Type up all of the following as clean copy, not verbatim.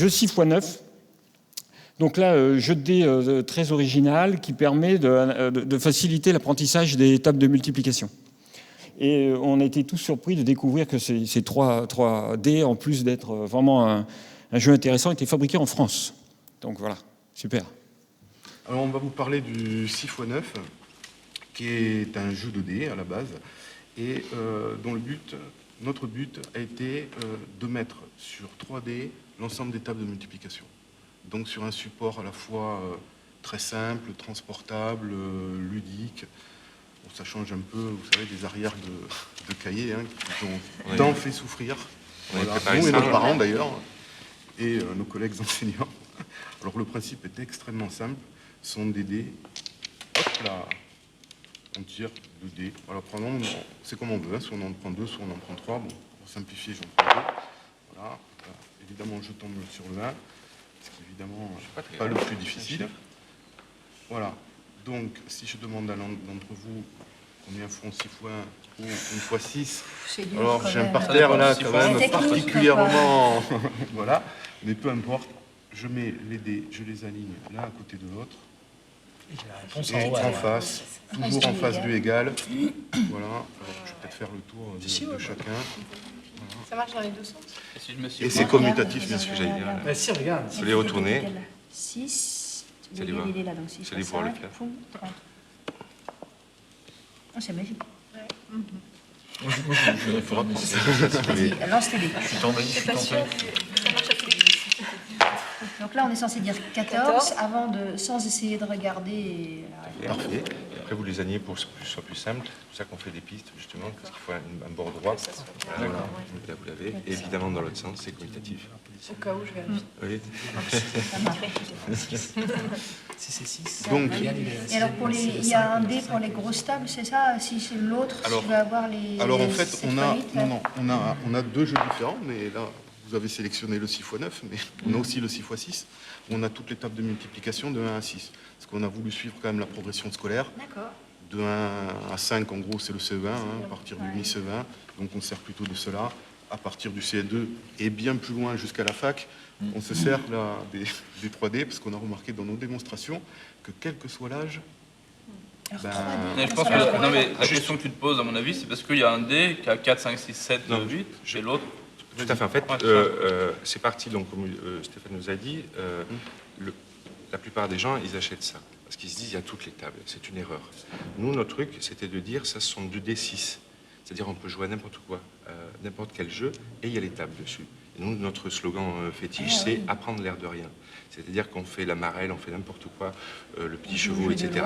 le 6x9. Donc là, jeu de dés très original qui permet de faciliter l'apprentissage des tables de multiplication. Et on a été tous surpris de découvrir que ces 3 dés, en plus d'être vraiment un jeu intéressant, étaient fabriqués en France. Donc voilà, super. Alors on va vous parler du 6x9, qui est un jeu de dés à la base, et dont notre but a été de mettre sur 3D l'ensemble des tables de multiplication. Donc sur un support à la fois très simple, transportable, ludique. Bon, ça change un peu, vous savez, des arrières de cahiers qui ont tant fait souffrir. Voilà. Nous et nos parents d'ailleurs, et nos collègues enseignants. Alors le principe est extrêmement simple. Ce sont des dés. Hop là, on tire 2 dés. Alors c'est comme on veut, soit on en prend 2, soit on en prend 3. Bon, pour simplifier, j'en prends 2. Voilà. Évidemment, je tombe sur le 1. Ce qui est évidemment pas le plus difficile. Voilà. Donc, si je demande à l'un d'entre vous combien font 6x1 ou 1x6, alors j'ai un parterre là quand même particulièrement... Voilà. Mais peu importe, je mets les dés, je les aligne l'un à côté de l'autre. Et en face, toujours en face du égal. Voilà. Alors, je vais peut-être faire le tour de chacun. Voilà. Ça marche dans les deux sens. Et c'est commutatif, bien sûr. Si, regarde. Vous les retournez. 6. Vous allez voir. Il est là, donc 6 Vous allez pouvoir le faire. Oh, c'est magique. Ouais. Moi, je ferai pas. Vas-y, lance tes dés. Je suis tombé. Ça marche à tous les coups. Donc là, on est censé dire 14 avant sans essayer de regarder. Parfait. Et après, vous les alignez pour que ce soit plus simple. C'est pour ça qu'on fait des pistes, justement, parce qu'il faut un bord droit. Voilà. Là, vous l'avez. Et évidemment, dans l'autre sens, c'est commutatif. Au cas où je vérifie. Oui. Si c'est 6. Donc, Et alors, il y a un dé pour les grosses tables, c'est ça? Si c'est l'autre, tu vas avoir les. Alors en fait, 7 on a 2 jeux différents, mais là, vous avez sélectionné le 6x9, mais on a aussi le 6x6, où on a toutes les tables de multiplication de 1 à 6. Parce qu'on a voulu suivre quand même la progression scolaire. D'accord. De 1 à 5, en gros, c'est le CE1, à partir du mi-CE1, donc on sert plutôt de cela. À partir du CE2 et bien plus loin jusqu'à la fac, on se sert là des 3D, parce qu'on a remarqué dans nos démonstrations que quel que soit l'âge, Mais je pense que non, mais la question que tu te poses, à mon avis, c'est parce qu'il y a un dé qui a 4, 5, 6, 7, 8, et l'autre. Tout à fait. En fait, c'est parti, donc, comme Stéphane nous a dit, la plupart des gens, ils achètent ça. Parce qu'ils se disent, il y a toutes les tables. C'est une erreur. Nous, notre truc, c'était de dire, ça, ce sont 2D6. C'est-à-dire, on peut jouer à n'importe quoi, n'importe quel jeu, et il y a les tables dessus. Et nous, notre slogan fétiche, c'est apprendre l'air de rien. C'est-à-dire qu'on fait la marelle, on fait n'importe quoi, le petit chevaux, etc.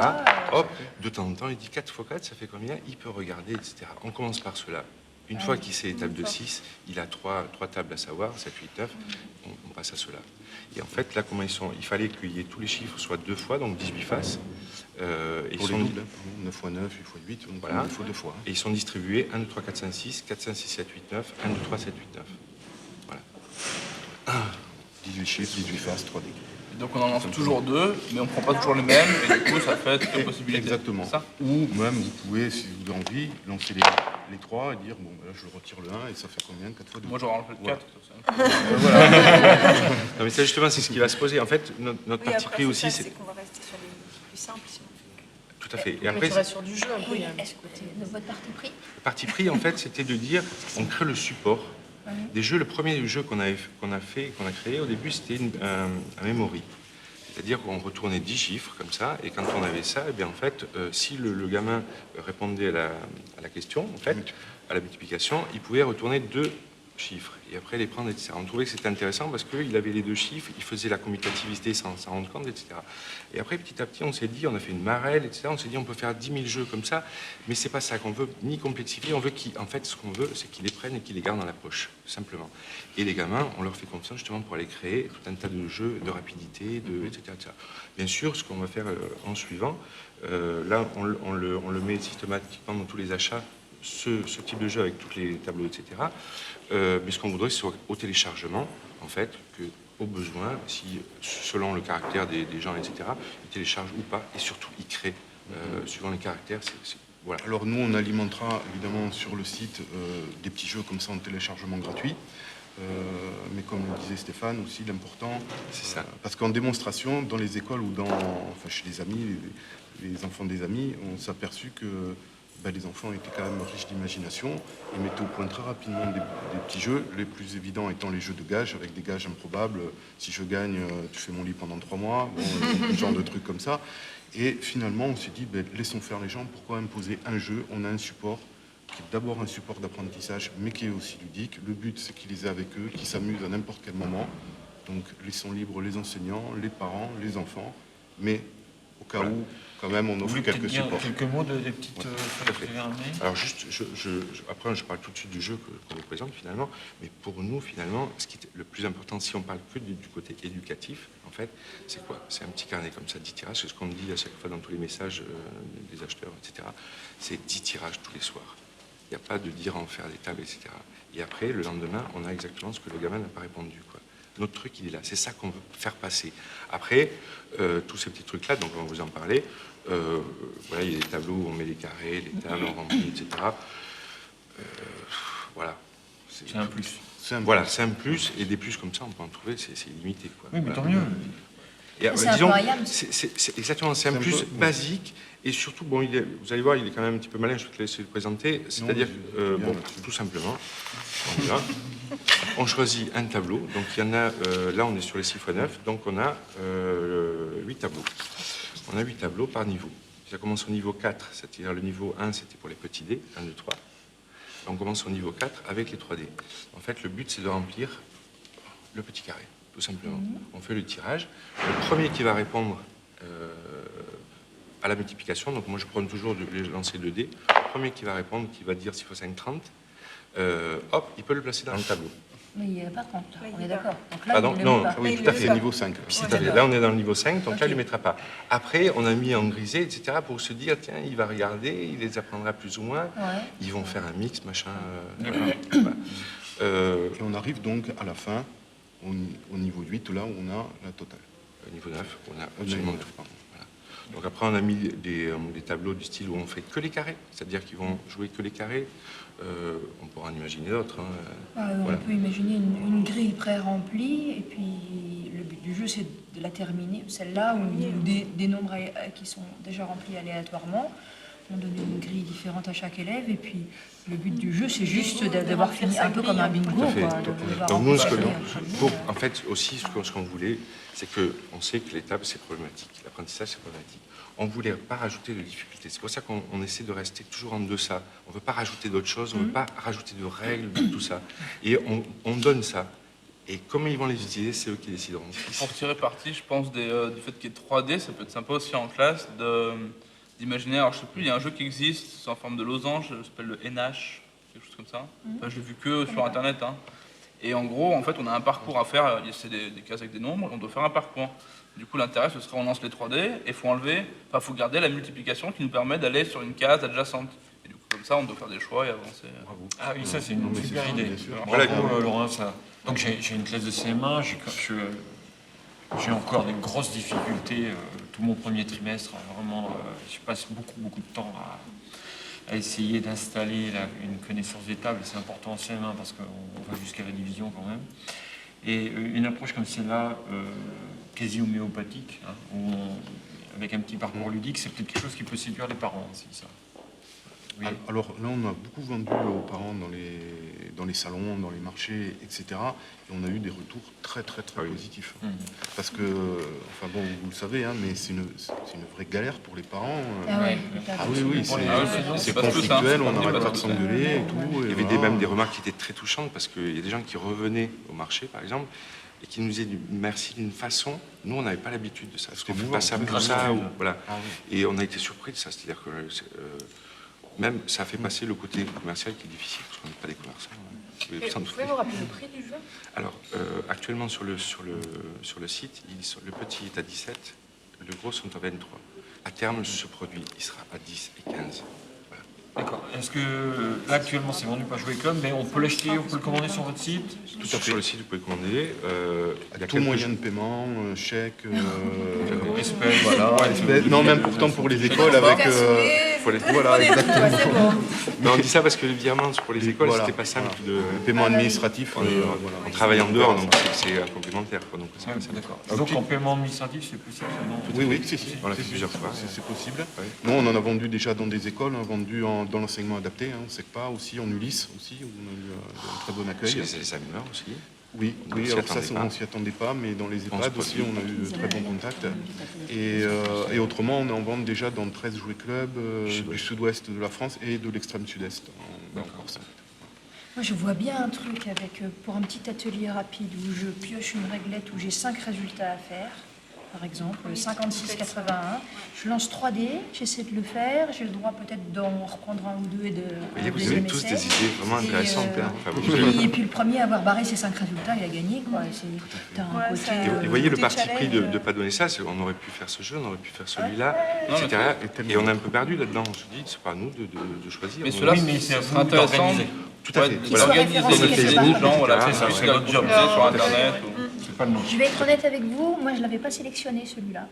Hop, de temps en temps, il dit 4 x 4, ça fait combien? Il peut regarder, etc. On commence par cela. Une fois qu'il sait les tables de 6, il a 3 tables à savoir, 7, 8, 9, on passe à cela. Et en fait, là, comment ils sont? Il fallait qu'il y ait tous les chiffres soit 2 fois, donc 18 faces. pour les doubles, 9 x 9, 8 x 8, donc voilà. Il faut 2 fois. Et ils sont distribués 1, 2, 3, 4, 5, 6, 4, 5, 6, 7, 8, 9, 1, 2, 3, 7, 8, 9. Voilà. 18 chiffres, 18 faces, 3 dés. Donc on en lance toujours 2, mais on ne prend pas toujours les mêmes, et du coup ça fait deux possibilités. Exactement. Ça. Ou même, vous pouvez, si vous avez envie, lancer les 3 et dire, bon, ben là, je retire le 1 et ça fait combien? 4 fois 2. Moi j'aurais enlevé le 4. Voilà. Non, mais ça, justement, c'est ce qui va se poser. En fait, notre parti pris aussi, c'est qu'on va rester sur les plus simples. Sinon. Tout à fait. Et Mais après, tu restes sur du jeu un peu. Est-ce que votre parti pris? le parti pris, en fait, c'était de dire, on crée le support. Des jeux, le premier jeu qu'on a créé au début, c'était un memory. C'est-à-dire qu'on retournait 10 chiffres comme ça, et quand on avait ça, eh bien, en fait, si le gamin répondait à la question, en fait, à la multiplication, il pouvait retourner 2 chiffres et après les prendre, etc. On trouvait que c'était intéressant parce qu'il avait les 2 chiffres, il faisait la commutativité sans s'en rendre compte, etc. Et après, petit à petit, on s'est dit, on a fait une marelle, etc. On s'est dit, on peut faire 10 000 jeux comme ça, mais c'est pas ça qu'on veut, ni complexifier. On veut en fait, ce qu'on veut, c'est qu'ils les prennent et qu'ils les gardent dans la poche, simplement. Et les gamins, on leur fait confiance justement pour aller créer tout un tas de jeux de rapidité, etc., etc. Bien sûr, ce qu'on va faire en suivant, là, on le met systématiquement dans tous les achats, ce type de jeu avec tous les tableaux, etc. Mais ce qu'on voudrait, c'est au téléchargement, en fait, que au besoin, si selon le caractère des gens, etc., ils téléchargent ou pas, et surtout ils créent, suivant les caractères. Voilà. Alors nous, on alimentera évidemment sur le site des petits jeux comme ça en téléchargement gratuit. mais comme le disait Stéphane aussi, l'important, C'est ça. parce qu'en démonstration, dans les écoles ou chez les amis, les enfants des amis, on s'est aperçu que les enfants étaient quand même riches d'imagination et mettaient au point très rapidement des petits jeux, les plus évidents étant les jeux de gages, avec des gages improbables. Si je gagne, tu fais mon lit pendant 3 mois, ce genre de trucs comme ça. Et finalement, on s'est dit, laissons faire les gens, pourquoi imposer un jeu? On a un support qui est d'abord un support d'apprentissage, mais qui est aussi ludique. Le but, c'est qu'ils les aient avec eux, qu'ils s'amusent à n'importe quel moment. Donc, laissons libres les enseignants, les parents, les enfants, mais au cas où, quand même, on offre quelques supports. Quelques mots des petites Tout à fait. Alors juste, après je parle tout de suite du jeu qu'on vous présente finalement, mais pour nous finalement, ce qui est le plus important, si on parle que du côté éducatif, en fait, c'est quoi? C'est un petit carnet comme ça, 10 tirages, c'est ce qu'on dit à chaque fois dans tous les messages des acheteurs, etc. C'est 10 tirages tous les soirs. Il n'y a pas de dire en faire des tables, etc. Et après, le lendemain, on a exactement ce que le gamin n'a pas répondu, quoi. Notre truc, il est là. C'est ça qu'on veut faire passer. Après, tous ces petits trucs-là, donc on va vous en parler. Voilà, il y a des tableaux où on met les carrés, les tables, on remplit, etc. Voilà. C'est un plus. Voilà, c'est un plus, et des plus comme ça, on peut en trouver, c'est illimité, quoi. Oui, mais Voilà. tant mieux. C'est incroyable. C'est exactement, c'est un plus basique, et surtout, bon, vous allez voir, il est quand même un petit peu malin, je vais te laisser le présenter. C'est-à-dire, tout simplement, on y va. On choisit un tableau, donc il y en a, là on est sur les 6x9, donc on a 8 tableaux. On a 8 tableaux par niveau. Ça commence au niveau 4, c'est-à-dire le niveau 1, c'était pour les petits dés, 1, 2, 3. On commence au niveau 4 avec les 3 dés. En fait, le but, c'est de remplir le petit carré, tout simplement. On fait le tirage. Le premier qui va répondre à la multiplication, donc moi je prends toujours de lancer 2 dés. Le premier qui va répondre, qui va dire 6 x 5, 30, hop, il peut le placer dans le tableau. Mais il n'y a pas 30, là, on est d'accord. Donc là, Pardon, il non, pas. oui, tout à fait. C'est niveau 5. Là, on est dans le niveau 5, donc Ok. là, il ne le mettra pas. Après, on a mis en grisé, etc., pour se dire, tiens, il va regarder, il les apprendra plus ou moins, Ouais. ils vont faire un mix, machin. D'accord. Voilà. Et on arrive donc à la fin, au niveau 8, là où on a la totale. Niveau 9, on a absolument 9. Voilà. Donc après, on a mis des tableaux du style où on fait que les carrés, c'est-à-dire qu'ils vont jouer que les carrés. On pourra en imaginer d'autres. Hein. On peut imaginer une grille pré-remplie, et puis le but du jeu, c'est de la terminer, celle-là, où des nombres qui sont déjà remplis aléatoirement. On donne une grille différente à chaque élève, et puis le but du jeu, c'est juste d'avoir fini un peu comme un bingo. Tout à fait. Quoi, de devoir Donc nous, remplir en fait, aussi, ce qu'on voulait, c'est qu'on sait que l'étape, c'est problématique. L'apprentissage, c'est problématique. On ne voulait pas rajouter de difficultés. C'est pour ça qu'on essaie de rester toujours en deçà. On ne veut pas rajouter d'autres choses, on ne veut pas rajouter de règles, de tout ça. Et on donne ça. Et comment ils vont les utiliser, c'est eux qui décideront. Pour tirer parti, je pense, du fait qu'il y ait 3D, ça peut être sympa aussi en classe d'imaginer. Alors, je sais plus, il y a un jeu qui existe, c'est en forme de losange, ça s'appelle le NH, quelque chose comme ça. Enfin, je l'ai vu que sur Internet. Hein. Et en gros, en fait, on a un parcours à faire. C'est des cases avec des nombres, on doit faire un parcours. Du coup, l'intérêt, ce serait on lance les 3D et il faut garder la multiplication qui nous permet d'aller sur une case adjacente. Et du coup, comme ça, on doit faire des choix et avancer. Bravo. Ah oui, ça c'est une super idée. bien sûr. Bravo, Voilà. Laurent, ça. Donc j'ai une classe de CM1, j'ai encore des grosses difficultés tout mon premier trimestre. Vraiment, je passe beaucoup de temps à essayer d'installer une connaissance des tables. C'est important en CM1 parce qu'on va jusqu'à la division quand même. Et une approche comme celle-là, quasi homéopathique, hein, avec un petit parcours ludique, c'est peut-être quelque chose qui peut séduire les parents aussi, ça. Oui. Alors là, on a beaucoup vendu aux parents dans les salons, dans les marchés, etc. Et on a eu des retours très positifs. Parce que, enfin bon, vous le savez, hein, mais c'est une vraie galère pour les parents. Ah ouais, Ah oui, c'est pas plus, conflictuel, hein, on c'est n'arrête pas pas de s'engueuler et tout. Il y avait même des remarques qui étaient très touchantes parce qu'il y a des gens qui revenaient au marché, par exemple, et qui nous disaient merci d'une façon. Nous, on n'avait pas l'habitude de ça. Parce qu'on ne fait pas ça pour ça. Voilà. Et on a été surpris de ça. C'est-à-dire que même ça a fait passer le côté commercial qui est difficile parce qu'on n'est pas des commerçants. Vous pouvez nous rappeler le prix du jeu? Alors, actuellement sur le site, le petit est à 17, le gros sont à 23. À terme, ce produit, il sera à 10 et 15. Voilà. D'accord. Est-ce que là actuellement c'est vendu par Jouer Club, mais on peut l'acheter, on peut le commander sur votre site? Tout à fait. Sur le site, vous pouvez commander. Il y a Tout moyen de paiement, chèque, Espèce, voilà. non, même pourtant pour les écoles avec... faut les... Voilà, exactement. C'est bon. Mais on dit ça parce que le virement pour les écoles, Voilà. c'était pas simple. Le paiement administratif, On voilà. travaille en dehors, donc c'est complémentaire. Quoi, donc c'est Ouais, comme ça. d'accord. Donc en paiement administratif, c'est possible selon... Oui, oui, si. On l'a fait Si, plusieurs fois. C'est possible. Ouais. Nous, on en a vendu déjà dans des écoles, on a vendu dans l'enseignement adapté, on sait pas, aussi en Ulysse, aussi, où on a eu un très bon accueil. Chez les examineurs aussi. Oui, On s'y alors ça, attendait pas. on s'y attendait pas, mais dans les On EHPAD se aussi, produit. on a eu de très bons contacts. Et autrement, on est en vente déjà dans 13 jouets clubs du sud-ouest de la France et de l'extrême sud-est, en Corse. Moi, je vois bien un truc avec, pour un petit atelier rapide où je pioche une réglette où j'ai 5 résultats à faire, par exemple, 56-81. Je lance 3D, j'essaie de le faire, j'ai le droit peut-être d'en reprendre un ou deux et de Vous voyez, vous avez deuxième tous essai. des idées vraiment Et, intéressantes. hein. Enfin, vous- Et puis le premier à avoir barré ses 5 résultats, il a gagné, quoi. T'as un Ouais, côté, ça- Et vous voyez le Des parti pris de ne challenges. pas donner ça, c'est on aurait pu faire ce jeu, on aurait pu faire celui-là, Non, mais etc. c'est- Et on a un peu perdu là-dedans. On se dit, c'est pas à nous de choisir. Mais On- cela, Oui, mais c'est à ça vous serait intéressant d'organiser. Tout à fait. de Qui soit s'organiser, référencé de quelque faire part. des gens, voilà, Ah, c'est ouais. juste notre job sur Internet. ou- C'est pas le nom. Je vais être honnête avec vous, moi je ne l'avais pas sélectionné celui-là.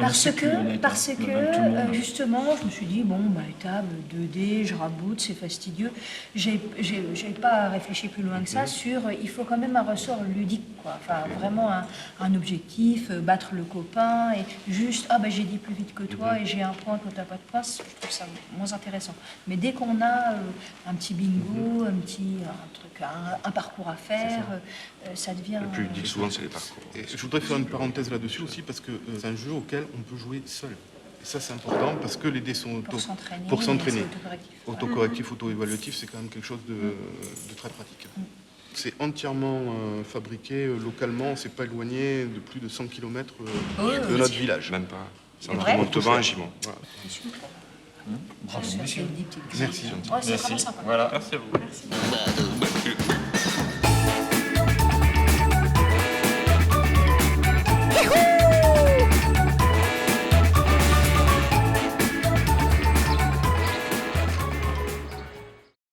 Parce que justement, je me suis dit, bon, bah, table 2D, je raboute, c'est fastidieux. J'ai pas réfléchi plus loin que ça sur, il faut quand même un ressort ludique, quoi. Enfin, vraiment un objectif, battre le copain, et juste, ah ben j'ai dit plus vite que toi, et j'ai un point, toi t'as pas de point, je trouve ça moins intéressant. Mais dès qu'on a un petit bingo, un truc, un parcours à faire, ça devient... Le plus ludique, souvent, c'est les parcours. Et je voudrais faire une parenthèse là-dessus aussi, parce que c'est un jeu auquel on peut jouer seul. Et ça, c'est important, parce que les dés sont Pour s'entraîner. s'entraîner. Autocorrectif, auto-évaluatif, c'est quand même quelque chose de très pratique. C'est entièrement fabriqué localement, on ne s'est pas éloigné de plus de 100 km de notre village. Même pas. C'est C'est entre vrai Montauban et Gimont. Voilà. C'est super. Bravo, C'est messieurs. des petites- Merci. Ouais, c'est vraiment Merci. sympa. Voilà. Merci à vous.